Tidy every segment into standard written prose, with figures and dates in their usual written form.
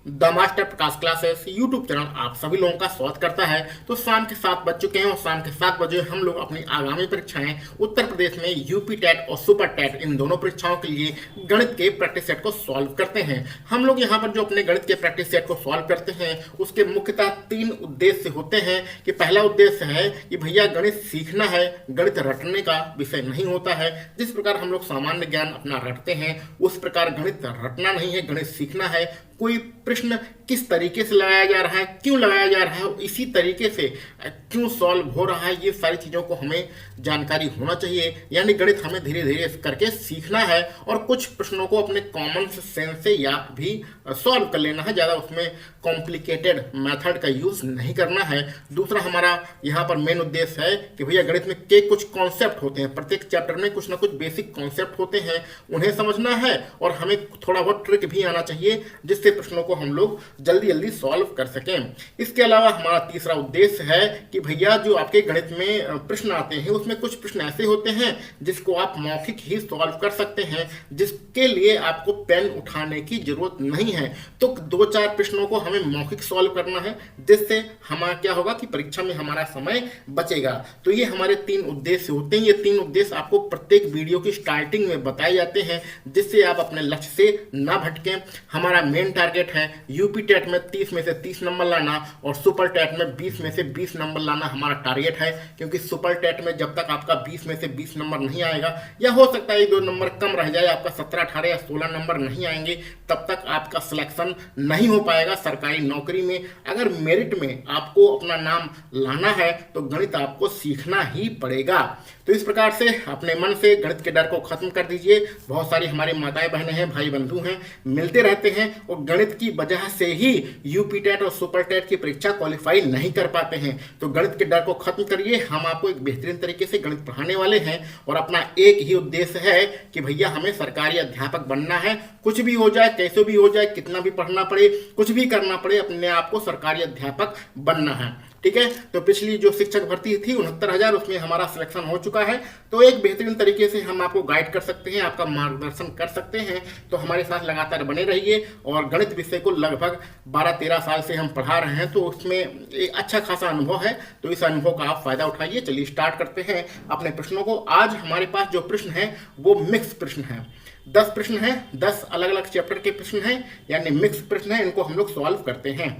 The master Prakash classes YouTube channel आप सभी लोगों का स्वागत करता है। तो शाम के 7 बज चुके हैं और शाम के 7 बजे हम लोग अपनी आगामी परीक्षाएं उत्तर प्रदेश में यूपी टेट और सुपर टेट इन दोनों परीक्षाओं के लिए गणित के प्रैक्टिस सेट को सॉल्व करते हैं। हम लोग यहाँ पर जो अपने गणित के प्रैक्टिस सेट को सॉल्व करते हैं उसके मुख्यतः 3 उद्देश्य होते हैं। कि पहला उद्देश्य है कि भैया गणित सीखना है, गणित रटने का विषय नहीं होता है। जिस प्रकार हम लोग सामान्य ज्ञान अपना रटते हैं उस प्रकार गणित रटना नहीं है, गणित सीखना है। कोई प्रश्न किस तरीके से लगाया जा रहा है, क्यों लगाया जा रहा है, इसी तरीके से क्यों सॉल्व हो रहा है, ये सारी चीज़ों को हमें जानकारी होना चाहिए। यानी गणित हमें धीरे धीरे करके सीखना है और कुछ प्रश्नों को अपने कॉमन सेंस से या भी सॉल्व कर लेना है, ज़्यादा उसमें कॉम्प्लिकेटेड मेथड का यूज़ नहीं करना है। दूसरा हमारा यहाँ पर मेन उद्देश्य है कि भैया गणित में के कुछ कॉन्सेप्ट होते हैं, प्रत्येक चैप्टर में कुछ ना कुछ बेसिक कॉन्सेप्ट होते हैं, उन्हें समझना है और हमें थोड़ा बहुत ट्रिक भी आना चाहिए जिससे प्रश्नों को हम लोग जल्दी जल्दी सॉल्व कर सकें। इसके अलावा हमारा तीसरा उद्देश्य है कि भैया जो आपके गणित में प्रश्न आते हैं उसमें कुछ प्रश्न ऐसे होते हैं जिसको आप मौखिक ही सॉल्व कर सकते हैं, जिसके लिए आपको पेन उठाने की जरूरत नहीं है। तो 2-4 प्रश्नों को हमें मौखिक सॉल्व करना है जिससे हमारा क्या होगा कि परीक्षा में हमारा समय बचेगा। तो ये हमारे 3 उद्देश्य होते हैं। ये 3 उद्देश्य आपको प्रत्येक वीडियो की स्टार्टिंग में बताए जाते हैं जिससे आप अपने लक्ष्य से ना भटकें। हमारा मेन टारगेट है यूपी टेट में 30 में से 30 नंबर लाना और सुपर टेट में 20 में से 20 नंबर लाना हमारा टारगेट है। क्योंकि सुपर टेट में जब तक आपका 20 में से 20 नंबर नहीं आएगा या हो सकता है 1-2 नंबर कम रह जाए, आपका 17, 18 या 16 नंबर नहीं आएंगे, तब तक आपका सिलेक्शन नहीं हो पाएगा सरकारी नौकरी में। अगर मेरिट में आपको अपना नाम लाना है तो गणित आपको सीखना ही पड़ेगा। तो इस प्रकार से अपने मन से गणित के डर को खत्म कर दीजिए। बहुत सारी हमारी माताएं बहनें हैं, भाई बंधु हैं, मिलते रहते हैं और गणित की वजह से ही यूपी टेट और सुपर टेट की परीक्षा क्वालिफाई नहीं कर पाते हैं। तो गणित के डर को खत्म करिए। हम आपको एक बेहतरीन तरीके से गणित पढ़ाने वाले हैं और अपना एक ही उद्देश्य है कि भैया हमें सरकारी अध्यापक बनना है। कुछ भी हो जाए, कैसे भी हो जाए, कितना भी पढ़ना पड़े, कुछ भी करना पड़े, अपने आप को सरकारी अध्यापक बनना है। ठीक है। तो पिछली जो शिक्षक भर्ती थी 69,000, उसमें हमारा सिलेक्शन हो चुका है। तो एक बेहतरीन तरीके से हम आपको गाइड कर सकते हैं, आपका मार्गदर्शन कर सकते हैं। तो हमारे साथ लगातार बने रहिए। और गणित विषय को लगभग 12-13 साल से हम पढ़ा रहे हैं तो उसमें एक अच्छा खासा अनुभव है। तो इस अनुभव का आप फायदा उठाइए। चलिए स्टार्ट करते हैं अपने प्रश्नों को। आज हमारे पास जो प्रश्न है वो मिक्स प्रश्न है। 10 प्रश्न है, 10 अलग अलग चैप्टर के प्रश्न हैं, यानी मिक्स प्रश्न है। इनको हम लोग सॉल्व करते हैं।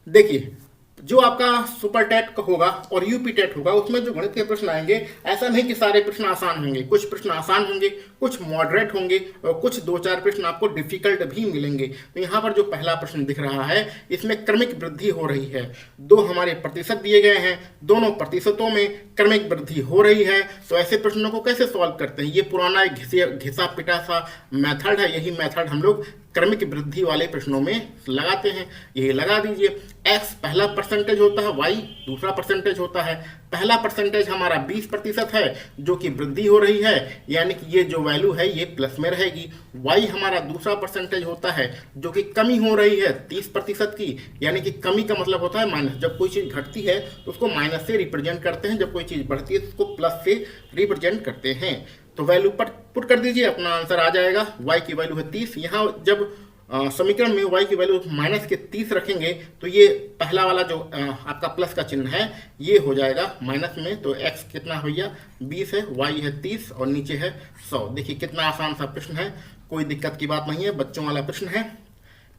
देखिए, जो आपका सुपर टेट का होगा और यूपी टेट होगा उसमें जो गणित के प्रश्न आएंगे, ऐसा नहीं कि सारे प्रश्न आसान होंगे। कुछ प्रश्न आसान होंगे, कुछ मॉडरेट होंगे और कुछ 2-4 प्रश्न आपको डिफिकल्ट भी मिलेंगे। तो यहाँ पर जो पहला प्रश्न दिख रहा है इसमें क्रमिक वृद्धि हो रही है। 2 हमारे प्रतिशत दिए गए हैं, दोनों प्रतिशतों में क्रमिक वृद्धि हो रही है। तो ऐसे प्रश्नों को कैसे सॉल्व करते हैं? ये पुराना एक घिसा पिटा सा मेथड है। यही मेथड हम लोग क्रमिक वृद्धि वाले प्रश्नों में लगाते हैं। ये लगा दीजिए। x पहला परसेंटेज होता है, y दूसरा परसेंटेज होता है। पहला परसेंटेज हमारा 20% है जो कि वृद्धि हो रही है, यानी कि ये जो वैल्यू है ये प्लस में रहेगी। y हमारा दूसरा परसेंटेज होता है जो कि कमी हो रही है 30% की, यानी कि कमी का मतलब होता है माइनस। जब कोई चीज़ घटती है तो उसको माइनस से रिप्रेजेंट करते हैं, जब कोई चीज़ बढ़ती है तो उसको प्लस से रिप्रेजेंट करते हैं। तो वैल्यू पर पुट कर दीजिए, अपना आंसर आ जाएगा। y की वैल्यू है 30। यहाँ जब समीकरण में y की वैल्यू माइनस के 30 रखेंगे तो ये पहला वाला जो आपका प्लस का चिन्ह है ये हो जाएगा माइनस में। तो x कितना भैया 20 है, y है 30 और नीचे है 100। देखिए कितना आसान सा प्रश्न है, कोई दिक्कत की बात नहीं है, बच्चों वाला प्रश्न है।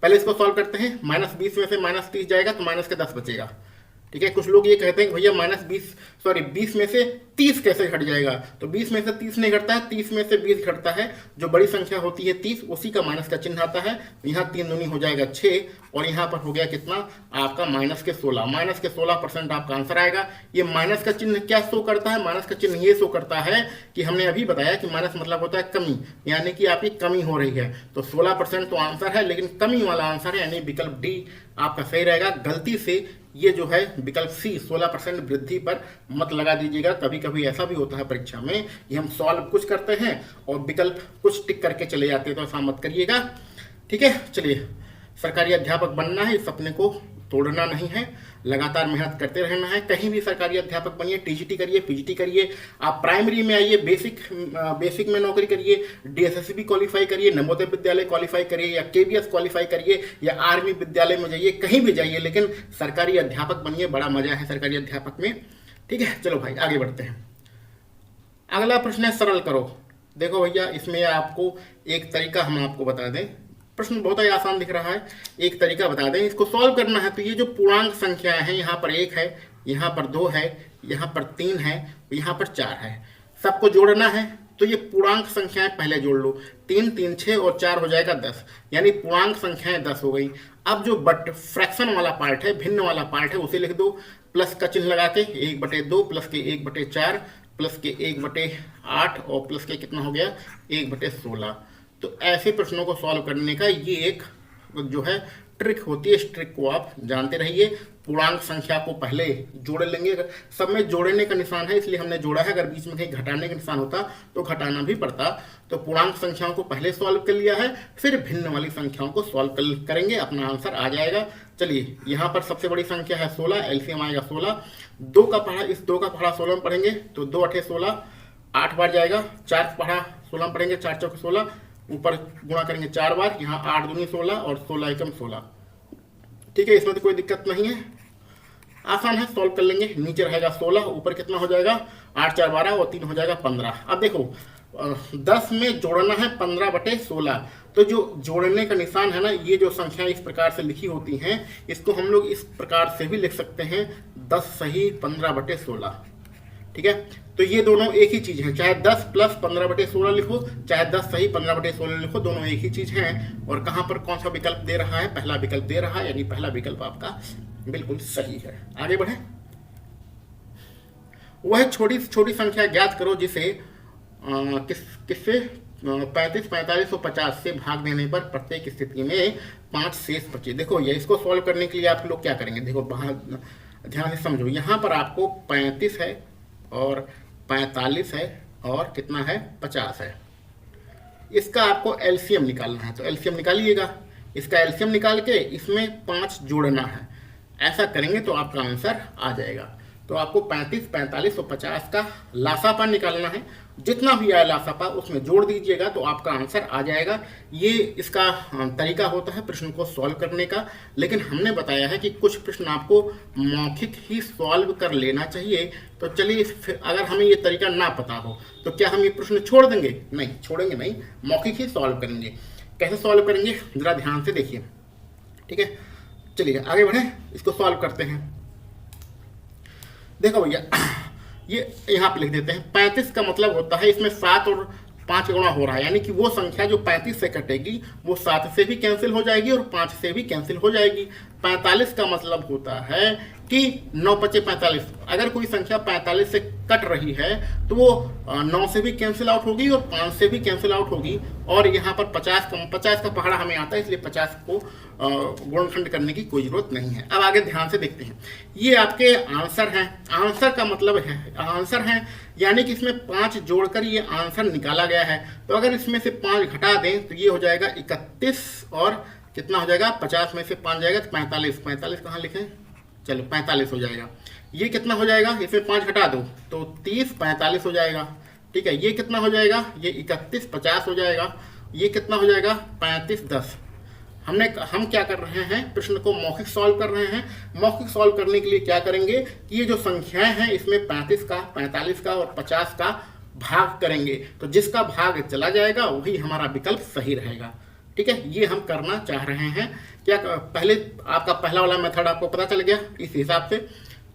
पहले इसको सॉल्व करते हैं। -20 में से -30 जाएगा तो माइनस के 10 बचेगा। ठीक है। कुछ लोग ये कहते हैं कि भैया 20 में से 30 कैसे घट जाएगा? तो 20 में से 30 नहीं घटता है, 30 में से 20 घटता है। जो बड़ी संख्या होती है 30, उसी का माइनस का चिन्ह आता है। यहाँ 3 दूनी हो जाएगा 6 और यहाँ पर हो गया कितना आपका -16। -16% आपका आंसर आएगा। ये माइनस का चिन्ह क्या शो करता है? माइनस का चिन्ह ये शो करता है कि हमने अभी बताया कि माइनस मतलब होता है कमी, यानी कि आपकी कमी हो रही है। तो 16% तो आंसर है, लेकिन कमी वाला आंसर है, यानी विकल्प डी आपका सही रहेगा। गलती से ये जो है विकल्प सी 16% वृद्धि पर मत लगा दीजिएगा। कभी कभी ऐसा भी होता है परीक्षा में कि हम सॉल्व कुछ करते हैं और विकल्प कुछ टिक करके चले जाते हैं, तो ऐसा मत करिएगा। ठीक है। चलिए, सरकारी अध्यापक बनना है, इस सपने को तोड़ना नहीं है, लगातार मेहनत करते रहना है। कहीं भी सरकारी अध्यापक बनिए, टीजीटी करिए, पीजीटी करिए, आप प्राइमरी में आइए, बेसिक में नौकरी करिए, डीएसएसबी क्वालिफाई करिए, नवोदय विद्यालय क्वालिफाई करिए, या केवीएस क्वालिफाई करिए, या आर्मी विद्यालय में जाइए, कहीं भी जाइए, लेकिन सरकारी अध्यापक बनिए, बड़ा मजा है सरकारी अध्यापक में। ठीक है, चलो भाई आगे बढ़ते हैं। अगला प्रश्न है सरल करो। देखो भैया, इसमें आपको एक तरीका हम आपको बता दें, प्रश्न बहुत ही आसान दिख रहा है, एक तरीका बता दें इसको सॉल्व करना है। तो ये जो पूर्णांक संख्याएं हैं, यहाँ पर 1 है, यहाँ पर 2 है, यहाँ पर 3 है, यहाँ पर 4 है, सबको जोड़ना है। तो ये पूर्णांक संख्याएं पहले जोड़ लो, 3 3 6 और 4 हो जाएगा 10, यानी पूर्णांक संख्याएं 10 हो गई। अब जो फ्रैक्शन वाला पार्ट है, भिन्न वाला पार्ट है, उसे लिख दो प्लस का चिन्ह लगा के, 1/2 प्लस के 1/4 प्लस के 1/8 और प्लस के कितना हो गया 1/16। तो ऐसे प्रश्नों को सॉल्व करने का ये एक जो है ट्रिक होती है, इस ट्रिक को आप जानते रहिए। पूर्णांक संख्या को पहले जोड़ लेंगे, सब में जोड़ने का निशान है इसलिए हमने जोड़ा है, अगर बीच में कहीं घटाने का निशान होता तो घटाना भी पड़ता। तो पूर्णांक संख्याओं को पहले सॉल्व कर लिया है, फिर भिन्न वाली संख्याओं को सॉल्व करेंगे, अपना आंसर आ जाएगा। चलिए, यहाँ पर सबसे बड़ी संख्या है 16, एलसीएम आएगा 16, 2 का पढ़ा, इस 2 का पढ़ा 16 में पढ़ेंगे तो 2 8 16, 8 बार जाएगा, 4 पढ़ा 16 में पढ़ेंगे, 4 चौके 16, ऊपर गुणा करेंगे 4 बार, यहाँ 8 दूनी 16 और 16 एकम 16। ठीक है, इसमें तो कोई दिक्कत नहीं है, आसान है, सॉल्व कर लेंगे। नीचे रहेगा 16, ऊपर कितना हो जाएगा 8 4 12 और 3 हो जाएगा 15। अब देखो 10 में जोड़ना है 15/16, तो जो जोड़ने का निशान है ना, ये जो संख्या इस प्रकार से लिखी होती हैं, इसको हम लोग इस प्रकार से भी लिख सकते हैं 10 सही 15/16। ठीक है, तो ये दोनों एक ही चीज है, चाहे 10 प्लस 15/16 लिखो, चाहे 10 सही 15/16 लिखो, दोनों एक ही चीज हैं। और कहां पर कौन सा विकल्प दे रहा है, पहला विकल्प दे रहा है, यानी पहला विकल्प आपका बिल्कुल सही है। आगे बढ़े, वह छोटी छोटी संख्या ज्ञात करो जिसे किससे 35 45 और 50 से भाग देने पर प्रत्येक स्थिति में 5 शेष बचे। देखो ये इसको सॉल्व करने के लिए आप लोग क्या करेंगे, देखो ध्यान से समझो, यहाँ पर आपको 35 है और 45 है और कितना है 50 है, इसका आपको एलसीएम निकालना है। तो एलसीएम निकालिएगा, इसका एलसीएम निकाल के इसमें 5 जोड़ना है, ऐसा करेंगे तो आपका आंसर आ जाएगा। तो आपको 35 45 और 50 का लासापा निकालना है, जितना भी आए लासापा उसमें जोड़ दीजिएगा तो आपका आंसर आ जाएगा। ये इसका तरीका होता है प्रश्न को सॉल्व करने का, लेकिन हमने बताया है कि कुछ प्रश्न आपको मौखिक ही सॉल्व कर लेना चाहिए। तो चलिए, अगर हमें ये तरीका ना पता हो तो क्या हम ये प्रश्न छोड़ देंगे? नहीं, छोड़ेंगे नहीं, मौखिक ही सॉल्व करेंगे। कैसे सॉल्व करेंगे जरा ध्यान से देखिए। ठीक है, चलिए आगे बढ़े, इसको सॉल्व करते हैं। देखो भैया, ये यहाँ पे लिख देते हैं, 35 का मतलब होता है इसमें 7 और 5 गुणा हो रहा है, यानी कि वो संख्या जो 35 से कटेगी वो 7 से भी कैंसिल हो जाएगी और 5 से भी कैंसिल हो जाएगी। 45 का मतलब होता है कि 9 5 45, अगर कोई संख्या 45 से कट रही है तो वो 9 से भी कैंसिल आउट होगी और 5 से भी कैंसिल आउट होगी। और यहाँ पर 50 का पहाड़ा हमें आता है, इसलिए 50 को गुणनखंड करने की कोई जरूरत नहीं है। अब आगे ध्यान से देखते हैं, ये आपके आंसर हैं। आंसर का मतलब है आंसर है यानी कि इसमें 5 जोड़कर ये आंसर निकाला गया है। तो अगर इसमें से 5 घटा दें तो ये हो जाएगा 31 और कितना हो जाएगा 50 में से 5 जाएगा तो 45। 45 कहाँ लिखें, चलो 45 हो जाएगा। ये कितना हो जाएगा, इसमें 5 घटा दो तो 30 45 हो जाएगा। ठीक है, ये कितना हो जाएगा, ये 31 50 हो जाएगा। ये कितना हो जाएगा 35 10। हम क्या कर रहे हैं, प्रश्न को मौखिक सॉल्व कर रहे हैं। मौखिक सॉल्व करने के लिए क्या करेंगे कि ये जो संख्याएं हैं इसमें 35 का 45 का और 50 का भाग करेंगे, तो जिसका भाग चला जाएगा वही हमारा विकल्प सही रहेगा। ठीक है, ये हम करना चाह रहे हैं। क्या पहले आपका पहला वाला मेथड आपको पता चल गया, इस हिसाब से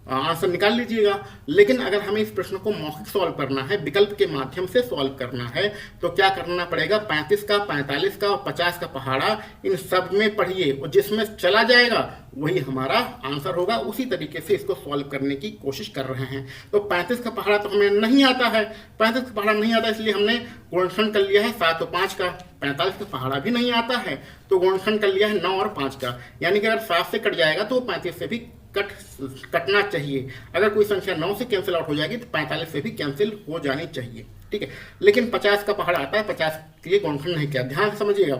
आंसर निकाल लीजिएगा। लेकिन अगर हमें इस प्रश्न को मौखिक सॉल्व करना है, विकल्प के माध्यम से सॉल्व करना है, तो क्या करना पड़ेगा, 35 का 45 का और 50 का पहाड़ा इन सब में पढ़िए और जिसमें चला जाएगा वही हमारा आंसर होगा। उसी तरीके से इसको सॉल्व करने की कोशिश कर रहे हैं। तो 35 का पहाड़ा तो हमें नहीं आता है, 35 का पहाड़ा नहीं आता, इसलिए हमने गुणनखंड कर लिया है 7 और 5 का। 45 का पहाड़ा भी नहीं आता है तो गुणनखंड कर लिया है 9 और 5 का। यानी कि अगर 7 से कट जाएगा तो 35 से भी कटना चाहिए। अगर कोई संख्या 9 से कैंसिल आउट हो जाएगी तो 45 से भी कैंसिल हो जानी चाहिए। ठीक है, लेकिन 50 का पहाड़ा आता है, 50 के लिए गुणनखंड नहीं किया। ध्यान से समझिएगा।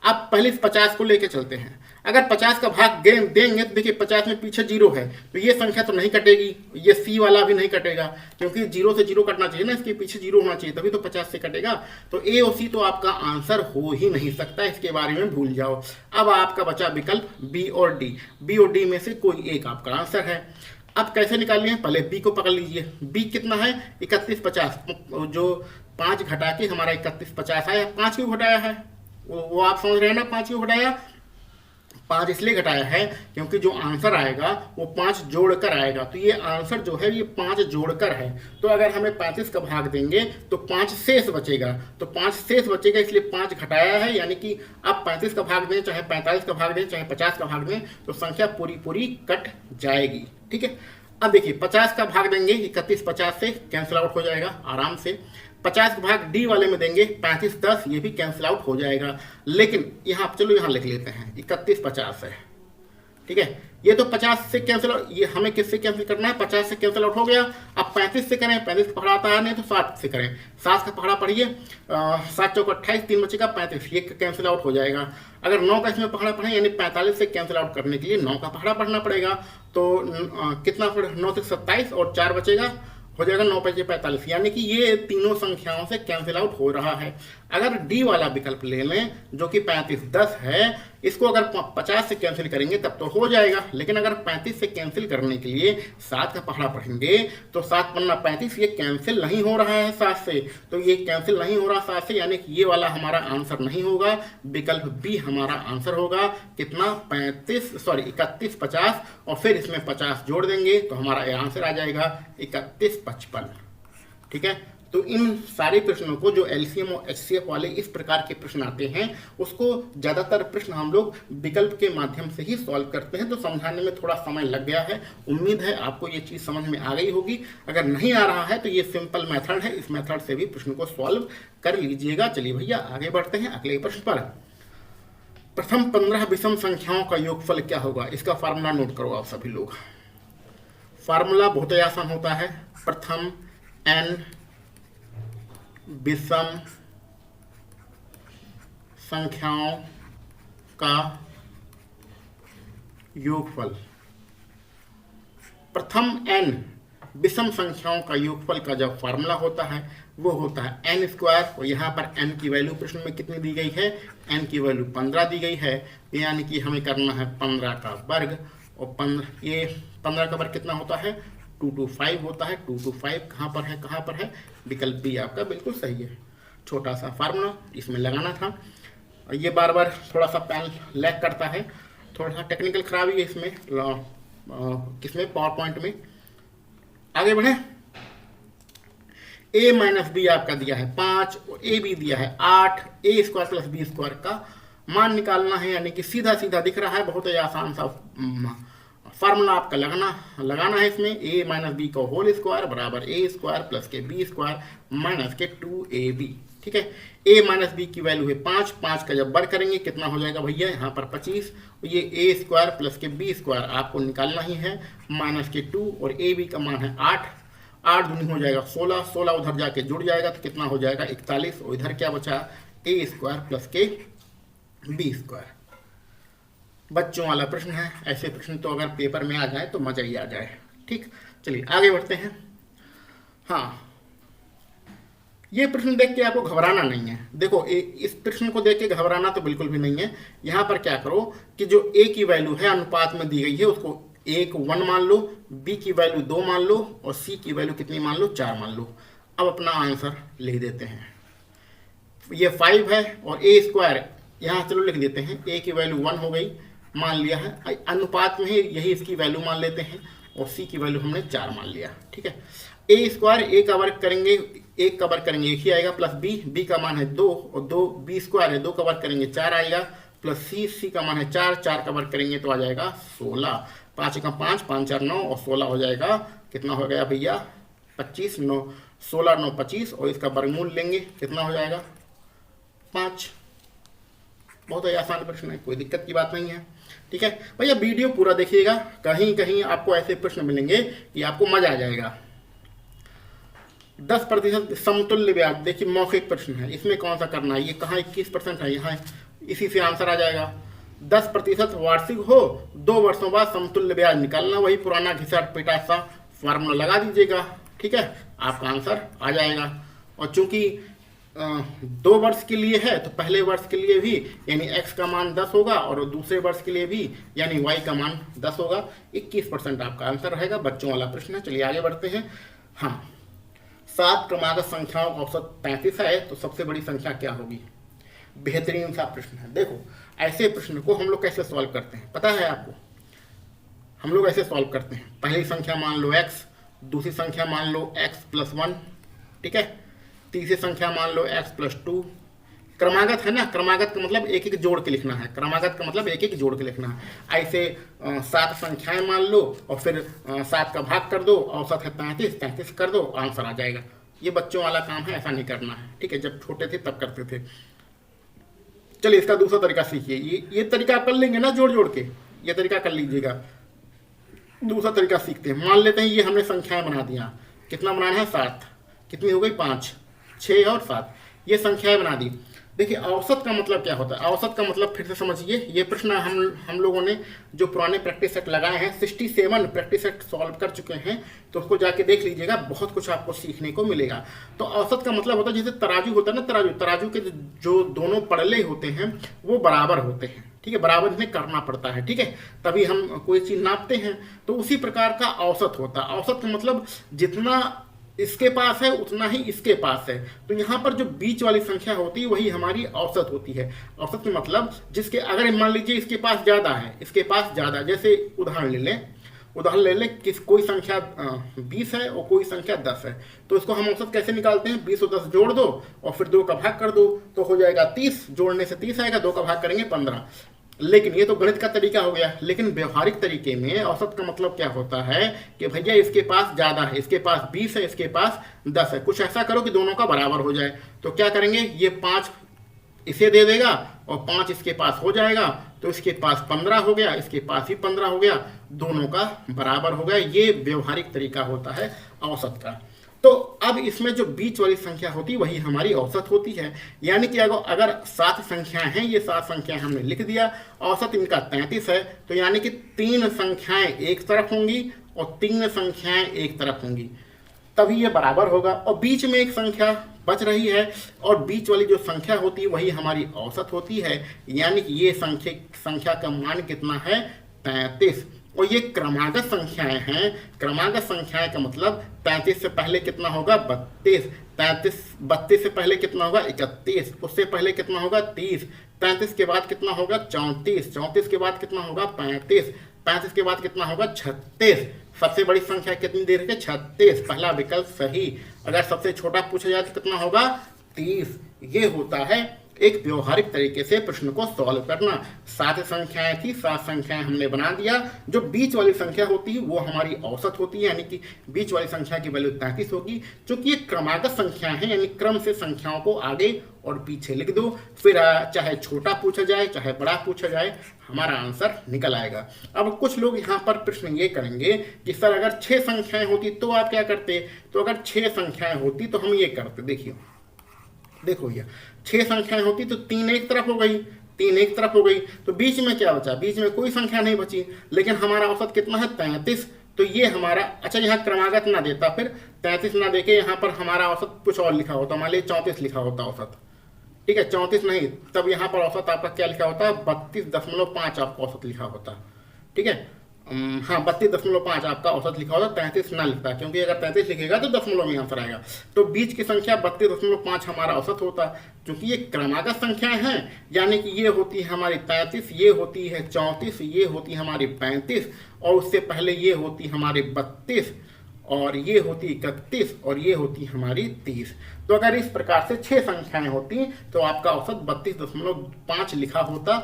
अब पहले इस 50 को लेके चलते हैं। अगर 50 का भाग देंगे तो देखिए 50 में पीछे 0 है तो ये संख्या तो नहीं कटेगी, ये सी वाला भी नहीं कटेगा, क्योंकि 0 से 0 कटना चाहिए ना, इसके पीछे 0 होना चाहिए तभी तो 50 से कटेगा। तो ए और सी तो आपका आंसर हो ही नहीं सकता, इसके बारे में भूल जाओ। अब आपका बचा विकल्प बी और डी। बी और डी में से कोई एक आपका आंसर है। अब कैसे निकालिए, पहले बी को पकड़ लीजिए। बी कितना है 3150, जो 5 घटा के हमारा 3150 आया। 5 क्यों घटाया है वो आप समझ रहे हैं ना, 5 क्यों घटाया, 5 इसलिए घटाया है क्योंकि जो आंसर आएगा वो 5 जोड़कर आएगा। तो ये आंसर जो है ये 5 जोड़कर है। तो अगर हमें 35 का भाग देंगे तो 5 शेष बचेगा, तो 5 शेष बचेगा इसलिए 5 घटाया है। यानी कि आप 35 का भाग दें, चाहे 45 का भाग दें, चाहे 50 का भाग दें, तो संख्या पूरी पूरी कट जाएगी। ठीक है, अब देखिए 50 का भाग देंगे 3150 से कैंसिल आउट हो जाएगा आराम से। 50 का भाग डी वाले में देंगे 3510, ये भी कैंसिल आउट हो जाएगा। लेकिन यहाँ चलो यहाँ लिख लेते हैं 3150 है। ठीक है, ये तो 50 से कैंसिल, ये हमें किससे कैंसिल करना है, 50 से कैंसिल आउट हो गया। अब 35 से करें, 35 का पकड़ा आता है नहीं तो 60 से करें, 60 का पकड़ा पढ़िए, 7 चौक 28, 3 बचेगा 35, ये कैंसिल आउट हो जाएगा। अगर 9 का इसमें पकड़ा पढ़े यानी 45 से कैंसिल आउट करने के लिए 9 का पकड़ा पढ़ना पड़ेगा। तो कितना 9 से 27 और 4 बचेगा, हो जाएगा 9 5 45, यानी कि ये तीनों संख्याओं से कैंसिल आउट हो रहा है। अगर डी वाला विकल्प ले लें जो कि 3510 है, इसको अगर 50 से कैंसिल करेंगे तब तो हो जाएगा। लेकिन अगर 35 से कैंसिल करने के लिए 7 का पकड़ा पढ़ेंगे तो 7 पन्ना 35, ये कैंसिल नहीं हो रहा है 7 से, तो ये कैंसिल नहीं हो रहा 7 से, यानी कि ये वाला हमारा आंसर नहीं होगा। विकल्प बी हमारा आंसर होगा। कितना 3150 और फिर इसमें 50 जोड़ देंगे तो हमारा आंसर आ जाएगा 3155। ठीक है, तो इन सारे प्रश्नों को जो एलसीएम और एचसीएफ वाले इस प्रकार के प्रश्न आते हैं उसको ज़्यादातर प्रश्न हम लोग विकल्प के माध्यम से ही सॉल्व करते हैं। तो समझाने में थोड़ा समय लग गया है, उम्मीद है आपको ये चीज़ समझ में आ गई होगी। अगर नहीं आ रहा है तो ये सिंपल मेथड है, इस मेथड से भी प्रश्न को सॉल्व कर लीजिएगा। चलिए भैया आगे बढ़ते हैं अगले प्रश्न पर। प्रथम 15 विषम संख्याओं का योगफल क्या होगा, इसका फार्मूला नोट करो आप सभी लोग। फार्मूला बहुत ही आसान होता है। प्रथम n विषम संख्याओं का योगफल। प्रथम n विषम संख्याओं का योगफल का जो फार्मूला होता है वो होता है n स्क्वायर, और यहाँ पर n की वैल्यू प्रश्न में कितनी दी गई है, n की वैल्यू 15 दी गई है, यानी कि हमें करना है 15 का वर्ग। और 15 का वर्ग कितना होता है, 225 होता है। 225 कहाँ पर है, विकल्प बी आपका बिल्कुल सही है। छोटा सा फार्मूला इसमें लगाना था। ये बार बार थोड़ा सा पेन लैग करता है, थोड़ा सा टेक्निकल खराबी है इसमें, किसमें, पावर पॉइंट में। आगे बढ़े, a माइनस बी आपका दिया है 5 और ए बी दिया है 8, ए स्क्वायर प्लस बी स्क्वायर का मान निकालना है, यानी कि सीधा सीधा दिख रहा है, बहुत ही आसान सा फार्मूला आपका लगाना है इसमें। a माइनस बी का होल स्क्वायर बराबर ए स्क्वायर प्लस के बी स्क्वायर माइनस के 2ab। ठीक है, a माइनस बी की वैल्यू है 5 का जब वर्ग करेंगे कितना हो जाएगा भैया, यहाँ पर 25, ये a स्क्वायर प्लस के बी स्क्वायर आपको निकालना ही है, माइनस के 2 और ab का मान है 8 दूनी हो जाएगा 16 उधर जाके जुड़ जाएगा तो कितना हो जाएगा 41, और इधर क्या बचा a स्क्वायर प्लस के बी स्क्वायर। बच्चों वाला प्रश्न है, ऐसे प्रश्न तो अगर पेपर में आ जाए तो मजा ही आ जाए। ठीक, चलिए आगे बढ़ते हैं। हाँ, ये प्रश्न देख के आपको घबराना नहीं है। देखो इस प्रश्न को देख के घबराना तो बिल्कुल भी नहीं है। यहाँ पर क्या करो कि जो a की वैल्यू है अनुपात में दी गई है उसको a को 1 मान लो, b की वैल्यू 2 मान लो और c की वैल्यू कितनी मान लो, 4 मान लो। अब अपना आंसर लिख देते हैं। ये 5 है और a स्क्वायर यहाँ चलो लिख देते हैं, a की वैल्यू 1 हो गई, मान लिया है, अनुपात में ही यही इसकी वैल्यू मान लेते हैं, और c की वैल्यू हमने 4 मान लिया। ठीक है, a स्क्वायर a का वर्ग करेंगे, 1 का वर्ग करेंगे 1 ही आएगा, प्लस b का मान है 2 और 2 b स्क्वायर है 2 का वर्ग करेंगे 4 आएगा, प्लस c का मान है 4 का वर्ग करेंगे तो आ जाएगा 16। 5 का 5, 5 4 9 और 16 हो जाएगा, कितना हो गया भैया 25, 9 16 9 25, और इसका वर्गमूल लेंगे कितना हो जाएगा 5। बहुत ही आसान प्रश्न है, कोई दिक्कत की बात नहीं है। ठीक है भैया, वीडियो पूरा देखिएगा, कहीं कहीं आपको ऐसे प्रश्न मिलेंगे कि आपको मजा आ जाएगा। 10% समतुल्य ब्याज, देखिए मौखिक प्रश्न है, इसमें कौन सा करना है, ये कहाँ 21% है, यहाँ इसी से आंसर आ जाएगा। 10% वार्षिक हो, 2 वर्षों बाद समतुल्य ब्याज निकालना, वही पुराना घिसाट पिटा सा फार्मूला लगा दीजिएगा, ठीक है, आपका आंसर आ जाएगा। और चूंकि 2 वर्ष के लिए है तो पहले वर्ष के लिए भी यानी x का मान 10 होगा और दूसरे वर्ष के लिए भी यानी y का मान 10 होगा। 21% आपका आंसर रहेगा। बच्चों वाला प्रश्न है। चलिए आगे बढ़ते हैं। हाँ, 7 क्रमागत संख्याओं का औसत 35 है तो सबसे बड़ी संख्या क्या होगी? बेहतरीन सा प्रश्न है। देखो, ऐसे प्रश्न को हम लोग कैसे सॉल्व करते हैं पता है आपको? हम लोग ऐसे सॉल्व करते हैं, पहली संख्या मान लो x, दूसरी संख्या मान लो x+1, ठीक है, तीसरी संख्या मान लो x+2। क्रमागत है ना, क्रमागत का मतलब एक एक जोड़ के लिखना है, क्रमागत का मतलब एक एक जोड़ के लिखना है। ऐसे 7 संख्याएं मान लो और फिर 7 का भाग कर दो, औसत है 33, 33 कर दो, आंसर आ जाएगा। ये बच्चों वाला काम है, ऐसा नहीं करना है, ठीक है, जब छोटे थे तब करते थे। चलिए इसका दूसरा तरीका सीखिए। ये तरीका आप कर लेंगे ना जोड़ जोड़ के, ये तरीका कर लीजिएगा। दूसरा तरीका सीखते हैं। मान लेते हैं ये हमने संख्याएं बना दिया, कितना बनाना है? 7, कितनी हो गई? 5, 6 और 7, ये संख्याएं बना दी। देखिए औसत का मतलब क्या होता है? औसत का मतलब फिर से समझिए, ये प्रश्न हम लोगों ने जो पुराने प्रैक्टिस सेट लगाए हैं, 67 प्रैक्टिस सेट सॉल्व कर चुके हैं, तो उसको जाके देख लीजिएगा, बहुत कुछ आपको सीखने को मिलेगा। तो औसत का मतलब होता है जैसे तराजू होता है ना, तराजू के जो दोनों पड़ले होते हैं वो बराबर होते हैं, ठीक है, बराबर इन्हें करना पड़ता है, ठीक है, तभी हम कोई चीज नापते हैं। तो उसी प्रकार का औसत होता है। औसत का मतलब जितना इसके पास है उतना ही इसके पास है। तो यहाँ पर जो बीच वाली संख्या होती है वही हमारी औसत होती है। औसत का मतलब जिसके, अगर मान लीजिए इसके पास ज्यादा है, इसके पास ज्यादा, जैसे उदाहरण ले लें किस कोई संख्या 20 है और कोई संख्या 10 है, तो इसको हम औसत कैसे निकालते हैं? 20 और 10 जोड़ दो और फिर 2 का भाग कर दो तो हो जाएगा 30, जोड़ने से 30 आएगा, 2 का भाग करेंगे 15। लेकिन ये तो गणित का तरीका हो गया। लेकिन व्यवहारिक तरीके में औसत का मतलब क्या होता है कि भैया इसके पास ज्यादा है, इसके पास 20 है, इसके पास 10 है, कुछ ऐसा करो कि दोनों का बराबर हो जाए। तो क्या करेंगे? ये 5 इसे दे देगा और 5 इसके पास हो जाएगा, तो इसके पास 15 हो गया, इसके पास ही 15 हो गया, दोनों का बराबर हो गया। ये व्यवहारिक तरीका होता है औसत का। तो अब इसमें जो बीच वाली संख्या होती है वही हमारी औसत होती है। यानी कि अगर 7 संख्याएं हैं, ये 7 संख्याएं हमने लिख दिया, औसत इनका 33 है, तो यानी कि 3 संख्याएं एक तरफ होंगी और 3 संख्याएं एक तरफ होंगी, तभी ये बराबर होगा। और बीच में एक संख्या बच रही है और बीच वाली जो संख्या होती है वही हमारी औसत होती है। यानी कि ये संख्या का मान कितना है? 33। और ये क्रमागत संख्याएं हैं। क्रमागत संख्याएं का मतलब 33 से पहले कितना होगा? 32। 32 से पहले कितना होगा? 31। उससे पहले कितना होगा? 30। 33 के बाद कितना होगा? 34। 34 के बाद कितना होगा? 35। 35 के बाद कितना होगा? 36। सबसे बड़ी संख्या कितनी दे रही है? 36। पहला विकल्प सही। अगर सबसे छोटा पूछा जाए तो कितना होगा? 30। ये होता है एक व्यवहारिक तरीके से प्रश्न को सॉल्व करना। 7 संख्याएं थी, 7 संख्याएं हमने बना दिया। जो बीच वाली संख्या होती है वो हमारी औसत होती है, यानी कि बीच वाली संख्या की वैल्यू 33 होगी। क्योंकि ये क्रमागत संख्या है, यानी क्रम से संख्याओं को आगे और पीछे लिख दो, फिर चाहे छोटा पूछा जाए चाहे बड़ा पूछा जाए, हमारा आंसर निकल आएगा। अब कुछ लोग यहाँ पर प्रश्न ये करेंगे कि सर अगर 6 संख्याएं होती तो आप क्या करते? तो अगर 6 संख्याएं होती तो हम ये करते। देखो भैया, 6 संख्याएं होती तो 3 एक तरफ हो गई, 3 एक तरफ हो गई, तो बीच में क्या बचा? बीच में कोई संख्या नहीं बची। लेकिन हमारा औसत कितना है? 33। तो ये हमारा, अच्छा यहाँ क्रमागत ना देता, फिर 33 ना देके यहाँ पर हमारा औसत कुछ और लिखा होता, मान लीजिए 34 लिखा होता औसत, ठीक है, 34 नहीं, तब यहाँ पर औसत आपका क्या लिखा होता? 32.5 आपका औसत लिखा होता, ठीक है, हाँ 32.5 आपका औसत लिखा होता, 33 ना लिखता, क्योंकि अगर 33 लिखेगा तो दशमलव में आंसर आएगा। तो बीच की संख्या 32.5 हमारा औसत होता। क्योंकि ये क्रमागत संख्याएं हैं, यानी कि ये होती है हमारी 33, ये होती है 34, ये होती है हमारी 35, और उससे पहले ये होती हमारी 32, और ये होती 31, और ये होती हमारी 30। तो अगर इस प्रकार से 6 संख्याएं होती तो आपका औसत 32.5 लिखा होता।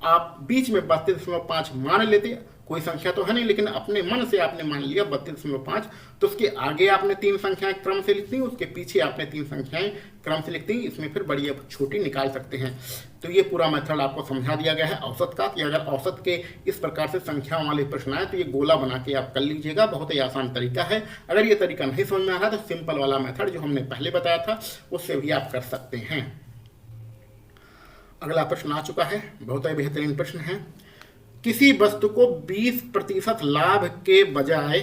आप बीच में 32.5 मान लेते, कोई संख्या तो है नहीं, लेकिन अपने मन से आपने मान लिया 32.5, तो उसके आगे आपने 3 संख्याएं क्रम से लिख दी, उसके पीछे आपने 3 संख्याएं क्रम से लिख दी। इसमें फिर बड़ी छोटी निकाल सकते हैं। तो ये पूरा मेथड आपको समझा दिया गया है औसत का, कि अगर औसत के इस प्रकार से संख्याओं वाले प्रश्न आए तो ये गोला बना के आप कर लीजिएगा। बहुत ही आसान तरीका है। अगर ये तरीका नहीं समझ में आ रहा तो सिंपल वाला मेथड जो हमने पहले बताया था उससे भी आप कर सकते हैं। अगला प्रश्न आ चुका है, बहुत ही बेहतरीन प्रश्न है। किसी वस्तु को 20% लाभ के बजाय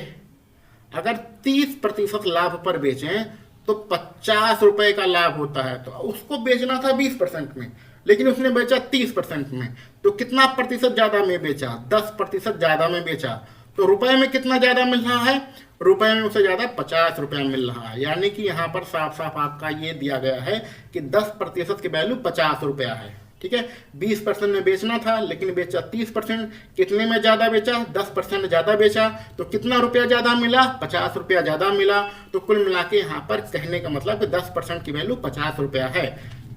अगर 30% लाभ पर बेचें तो 50 रुपए का लाभ होता है। तो उसको बेचना था 20% में, लेकिन उसने बेचा 30% में, तो कितना प्रतिशत ज्यादा में बेचा? 10% ज्यादा में बेचा। तो रुपए में कितना ज्यादा मिल रहा है? रुपए में उससे ज्यादा 50 रुपया मिल रहा है। यानी कि यहाँ पर साफ साफ आपका ये दिया गया है कि 10% की वैल्यू 50 रुपया है। ठीक है, 20% में बेचना था लेकिन बेचा 30%। कितने में ज्यादा बेचा? 10% ज्यादा बेचा। तो कितना रुपया ज्यादा मिला? 50 रुपया ज्यादा मिला। तो कुल मिला के यहाँ पर कहने का मतलब कि 10% की वैल्यू 50 रुपया है।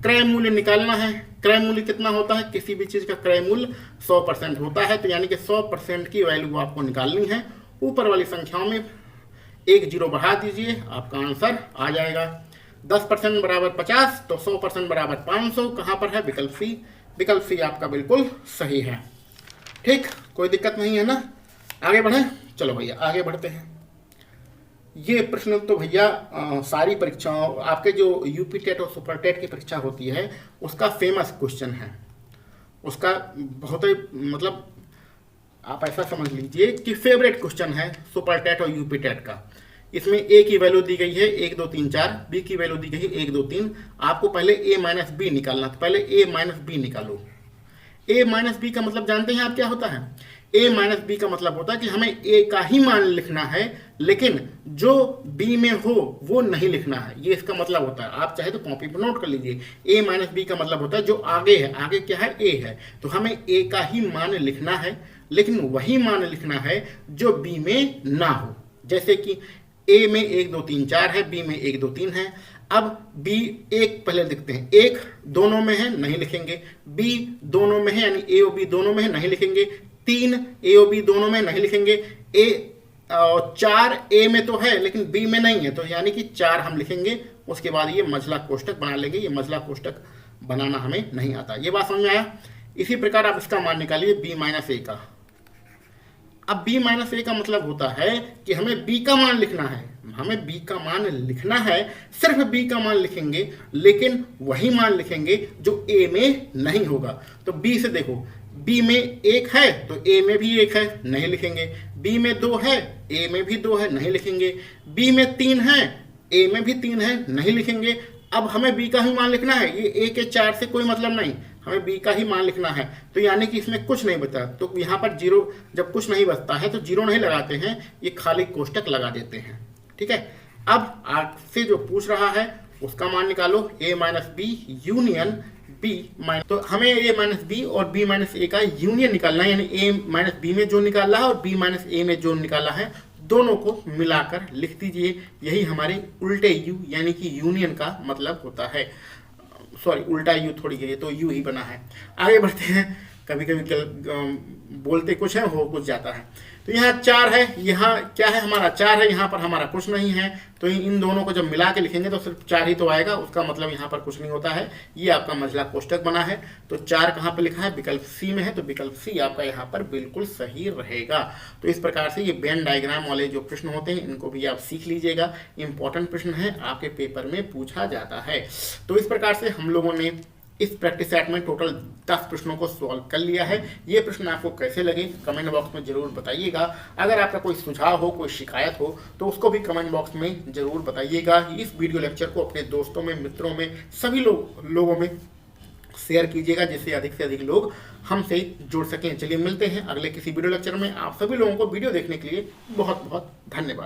क्रय मूल्य निकालना है। क्रय मूल्य कितना होता है? किसी भी चीज का क्रय मूल्य 100% होता है। तो यानी कि 100% की वैल्यू आपको निकालनी है। ऊपर वाली संख्याओं में एक जीरो बढ़ा दीजिए, आपका आंसर आ जाएगा। 10% बराबर 50, तो 100% बराबर 500। कहां पर है? विकल्प सी। विकल्प सी आपका बिल्कुल सही है। ठीक, कोई दिक्कत नहीं है ना। आगे बढ़े, चलो भैया आगे बढ़ते हैं। ये प्रश्न तो भैया सारी परीक्षाओं, आपके जो यूपी टेट और सुपर टेट की परीक्षा होती है उसका फेमस क्वेश्चन है। उसका बहुत ही मतलब आप ऐसा समझ लीजिए कि फेवरेट क्वेश्चन है सुपर टेट और यूपी टेट का। इसमें ए की वैल्यू दी गई है 1 2 3 4, बी की वैल्यू दी गई है 1 2 3। आपको पहले ए माइनस बी निकालना, तो पहले ए माइनस बी निकालो। ए माइनस बी का मतलब जानते हैं आप क्या होता है? ए माइनस बी का मतलब होता है कि हमें ए का ही मान लिखना है, लेकिन जो बी में हो वो नहीं लिखना है। ये इसका मतलब होता है। आप चाहे तो कॉपी पर नोट कर लीजिए। ए माइनस बी का मतलब होता है जो आगे है। आगे क्या है? ए है। तो हमें ए का ही मान लिखना है, लेकिन वही मान लिखना है जो बी में ना हो। जैसे कि ए में 1 2 3 4 है, बी में 1 2 3 है। अब बी एक पहले लिखते हैं। एक दोनों में है, नहीं लिखेंगे। बी दोनों में है, यानी ए और बी दोनों में है, नहीं लिखेंगे। 3 ए और बी दोनों में, नहीं लिखेंगे। 4 ए में तो है लेकिन बी में नहीं है, तो यानी कि 4 हम लिखेंगे। उसके बाद ये मझला कोष्टक बना लेंगे। ये मझला कोष्टक बनाना हमें नहीं आता। ये बात समझ में आया? इसी प्रकार आप इसका मान निकालिए बी माइनस ए का। अब b माइनस ए का मतलब होता है कि हमें b का मान लिखना है। हमें b का मान लिखना है, सिर्फ b का मान लिखेंगे, लेकिन वही मान लिखेंगे जो a में नहीं होगा। तो b से देखो, b में 1 है तो a में भी 1 है, नहीं लिखेंगे। b में 2 है, a में भी 2 है, नहीं लिखेंगे। b में 3 है, a में भी 3 है, नहीं लिखेंगे। अब हमें b का ही मान लिखना है। ये a के 4 से कोई मतलब नहीं, हमें b का ही मान लिखना है। तो यानी कि इसमें कुछ नहीं बचा। तो यहाँ पर जीरो, जब कुछ नहीं बचता है तो जीरो नहीं लगाते हैं, ये खाली कोष्टक लगा देते हैं। ठीक है, अब आपसे जो पूछ रहा है उसका मान निकालो। a minus B union b minus, तो हमें a माइनस बी और b माइनस ए का यूनियन निकालना है। यानी a माइनस बी में जो निकाला है और b माइनस ए में जो निकाला है, दोनों को मिलाकर लिख दीजिए। यही हमारे उल्टे यू यानी कि यूनियन का मतलब होता है। सॉरी, उल्टा यू थोड़ी है, तो यू ही बना है। आगे बढ़ते हैं। कभी कभी बोलते कुछ है, हो कुछ जाता है। तो यहाँ 4 है, यहाँ क्या है? हमारा 4 है, यहाँ पर हमारा कुछ नहीं है। तो इन दोनों को जब मिला के लिखेंगे तो सिर्फ 4 ही तो आएगा। उसका मतलब यहाँ पर कुछ नहीं होता है। ये आपका मझला कोष्टक बना है। तो 4 कहाँ पे लिखा है? विकल्प सी में है। तो विकल्प सी आपका यहाँ पर बिल्कुल सही रहेगा। तो इस प्रकार से ये वेन डायग्राम वाले जो प्रश्न होते हैं इनको भी आप सीख लीजिएगा। इंपॉर्टेंट प्रश्न है, आपके पेपर में पूछा जाता है। तो इस प्रकार से हम लोगों ने इस प्रैक्टिस सेट में टोटल 10 प्रश्नों को सॉल्व कर लिया है। ये प्रश्न आपको कैसे लगे कमेंट बॉक्स में जरूर बताइएगा। अगर आपका कोई सुझाव हो, कोई शिकायत हो, तो उसको भी कमेंट बॉक्स में जरूर बताइएगा। इस वीडियो लेक्चर को अपने दोस्तों में, मित्रों में, सभी लोगों में शेयर कीजिएगा, जिससे अधिक से अधिक लोग हमसे जुड़ सकें। चलिए मिलते हैं अगले किसी वीडियो लेक्चर में। आप सभी लोगों को वीडियो देखने के लिए बहुत बहुत धन्यवाद।